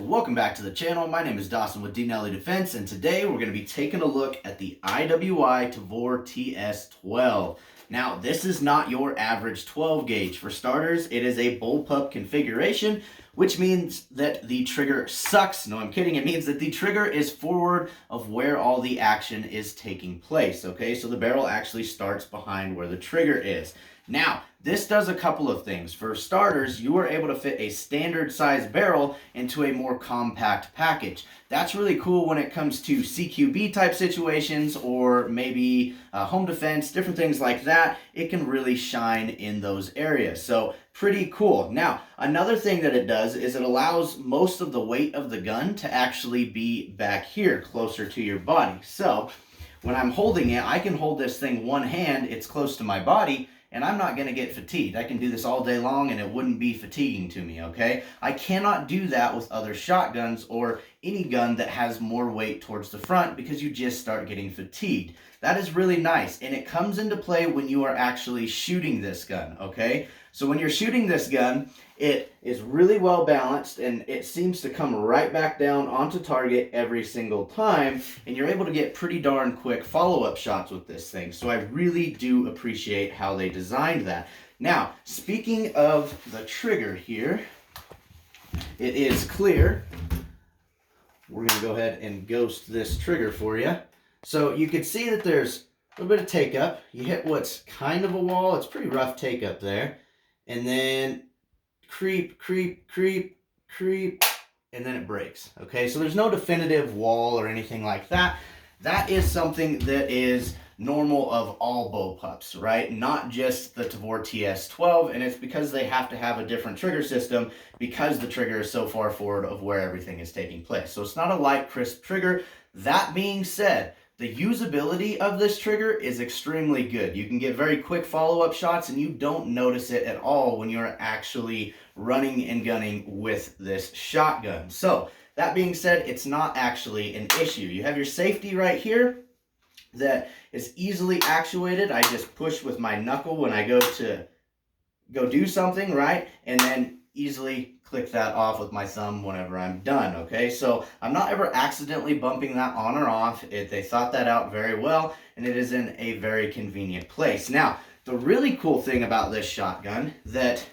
welcome back to the channel. My name is Dawson with Dinelli Defense, and today we're going to be taking a look at the IWI Tavor TS12. Now, this is not your average 12 gauge. For starters, it is a bullpup configuration, which means that the trigger sucks. No, I'm kidding. It means that the trigger is forward of where all the action is taking place, okay? So the barrel actually starts behind where the trigger is. Now, this does a couple of things. For starters, you are able to fit a standard size barrel into a more compact package. That's really cool when it comes to CQB type situations or maybe home defense, different things like that. It can really shine in those areas. So pretty cool. Now, another thing that it does is it allows most of the weight of the gun to actually be back here, closer to your body. So when I'm holding it, I can hold this thing one hand, it's close to my body, and I'm not going to get fatigued. I can do this all day long and it wouldn't be fatiguing to me, okay? I cannot do that with other shotguns or any gun that has more weight towards the front because you just start getting fatigued. That is really nice, and it comes into play when you are actually shooting this gun, okay? So when you're shooting this gun, it is really well balanced and it seems to come right back down onto target every single time, and you're able to get pretty darn quick follow-up shots with this thing. So I really do appreciate how they designed that. Now, speaking of the trigger here, it is clear. We're going to go ahead and ghost this trigger for you. So you can see that there's a little bit of take up. You hit what's kind of a wall. It's pretty rough take up there. And then creep, creep, creep, creep, and then it breaks. Okay, so there's no definitive wall or anything like that. That is something that is normal of all bullpups, right? Not just the Tavor TS12, and it's because they have to have a different trigger system because the trigger is so far forward of where everything is taking place. So it's not a light, crisp trigger. That being said, the usability of this trigger is extremely good. You can get very quick follow-up shots and you don't notice it at all when you're actually running and gunning with this shotgun. So that being said, it's not actually an issue. You have your safety right here that is easily actuated. I just push with my knuckle when I go to do something, right? And then easily click that off with my thumb whenever I'm done, okay? So I'm not ever accidentally bumping that on or off. They thought that out very well, and it is in a very convenient place. Now, the really cool thing about this shotgun that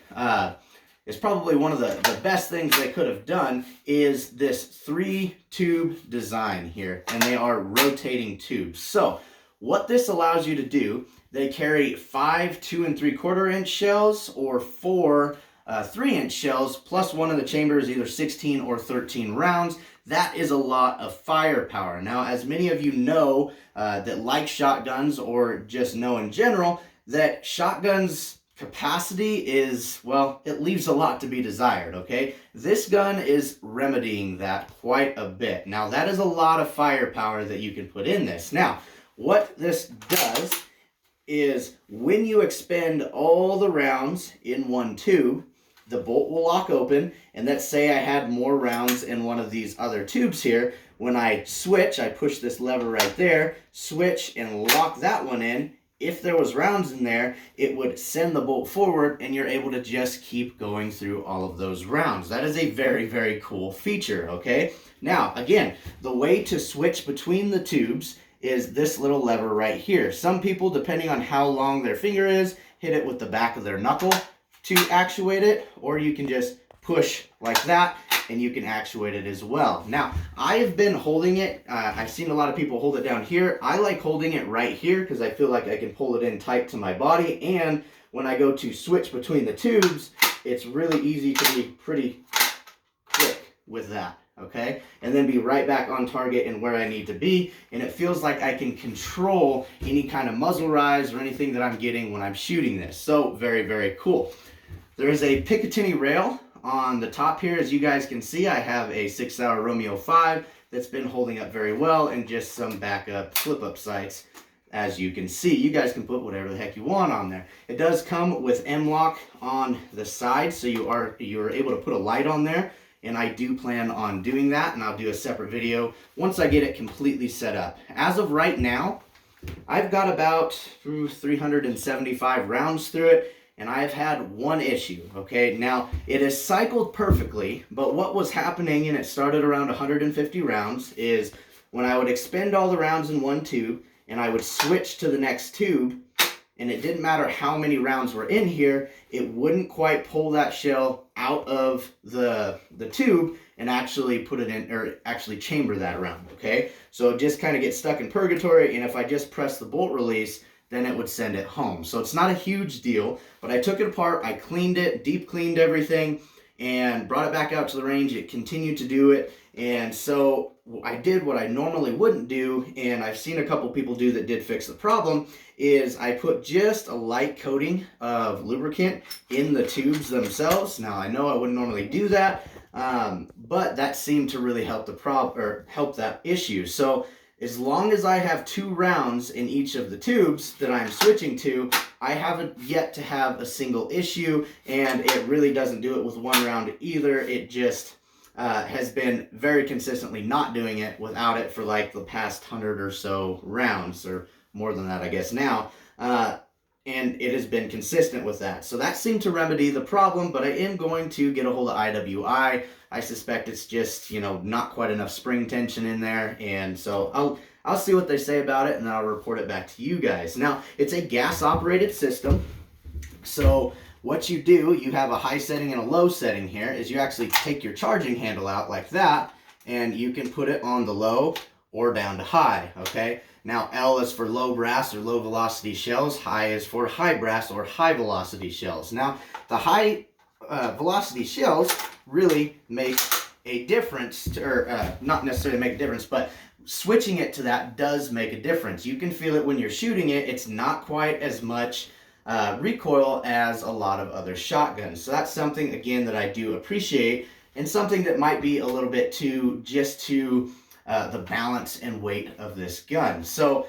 is probably one of the best things they could have done is this 3-tube design here, and they are rotating tubes. So what this allows you to do, they carry 5 2 3/4 inch shells or 4 3-inch shells, plus one of the chambers, either 16 or 13 rounds. That is a lot of firepower. Now, as many of you know that like shotguns or just know in general, that shotguns capacity is, well, it leaves a lot to be desired, okay? This gun is remedying that quite a bit. Now, that is a lot of firepower that you can put in this. Now, what this does is when you expend all the rounds in one tube, the bolt will lock open, and let's say I had more rounds in one of these other tubes here. When I switch, I push this lever right there, switch and lock that one in. If there was rounds in there, it would send the bolt forward and you're able to just keep going through all of those rounds. That is a very, very cool feature, okay? Now, again, the way to switch between the tubes is this little lever right here. Some people, depending on how long their finger is, hit it with the back of their knuckle to actuate it, or you can just push like that and you can actuate it as well. Now, I have been holding it, I've seen a lot of people hold it down here. I like holding it right here because I feel like I can pull it in tight to my body, and when I go to switch between the tubes, it's really easy to be pretty quick with that, okay? And then be right back on target and where I need to be, and it feels like I can control any kind of muzzle rise or anything that I'm getting when I'm shooting this. So very, very cool. There is a Picatinny rail on the top here. As you guys can see, I have a 6-hour Romeo 5 that's been holding up very well, and just some backup flip-up sights. As you can see, you guys can put whatever the heck you want on there. It does come with M-lock on the side, so you're able to put a light on there, and I do plan on doing that, and I'll do a separate video once I get it completely set up. As of right now, I've got about 375 rounds through it, and I've had one issue, okay? Now, it is cycled perfectly, but what was happening, and it started around 150 rounds, is when I would expend all the rounds in one tube, and I would switch to the next tube, and it didn't matter how many rounds were in here, it wouldn't quite pull that shell out of the tube and actually put it in, or actually chamber that round, okay? So it just kind of gets stuck in purgatory, and if I just press the bolt release, then it would send it home. So it's not a huge deal, but I took it apart, I cleaned it, deep cleaned everything, and brought it back out to the range. It continued to do it, and so I did what I normally wouldn't do, and I've seen a couple people do that did fix the problem, is I put just a light coating of lubricant in the tubes themselves. Now I know I wouldn't normally do that, but that seemed to really help the problem, or help that issue. So as long as I have 2 rounds in each of the tubes that I'm switching to, I haven't yet to have a single issue, and it really doesn't do it with 1 round either. It just has been very consistently not doing it without it for like the past 100 or so rounds, or more than that I guess now, and it has been consistent with that. So that seemed to remedy the problem, but I am going to get a hold of IWI. I suspect it's just, you know, not quite enough spring tension in there, and so I'll see what they say about it, and then I'll report it back to you guys. Now, it's a gas operated system, so what you do, you have a high setting and a low setting here, is you actually take your charging handle out like that, and you can put it on the low or down to high, okay? Now, L is for low brass or low velocity shells, high is for high brass or high velocity shells. Now, the high velocity shells really make a difference, or not necessarily make a difference, but switching it to that does make a difference. You can feel it when you're shooting it. It's not quite as much recoil as a lot of other shotguns. So that's something, again, that I do appreciate, and something that might be a little bit too the balance and weight of this gun. So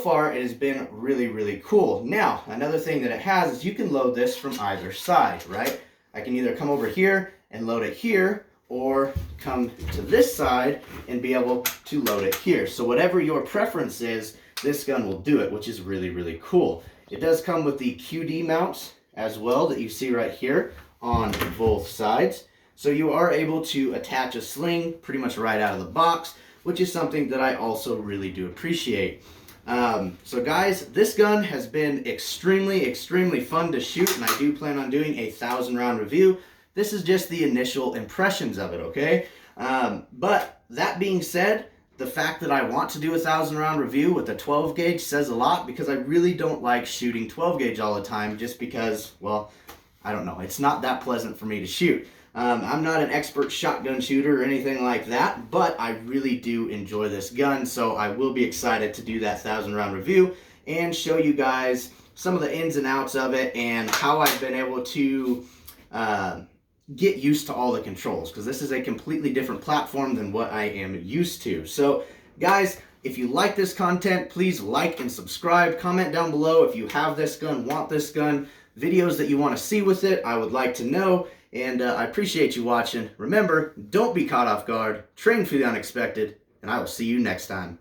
far it has been really, really cool. Now, another thing that it has is you can load this from either side, right? I can either come over here and load it here, or come to this side and be able to load it here. So whatever your preference is, this gun will do it, which is really, really cool. It does come with the QD mounts as well that you see right here on both sides. So you are able to attach a sling pretty much right out of the box, which is something that I also really do appreciate. So guys, this gun has been extremely, extremely fun to shoot, and I do plan on doing a 1,000 round review. This is just the initial impressions of it, okay? But that being said, the fact that I want to do a 1,000 round review with a 12 gauge says a lot, because I really don't like shooting 12 gauge all the time, just because, well, I don't know, it's not that pleasant for me to shoot. I'm not an expert shotgun shooter or anything like that, but I really do enjoy this gun, so I will be excited to do that 1,000 round review and show you guys some of the ins and outs of it and how I've been able to get used to all the controls, because this is a completely different platform than what I am used to. So guys, if you like this content, please like and subscribe. Comment down below if you have this gun, want this gun, videos that you want to see with it. I would like to know, and I appreciate you watching. Remember, don't be caught off guard, train for the unexpected, and I will see you next time.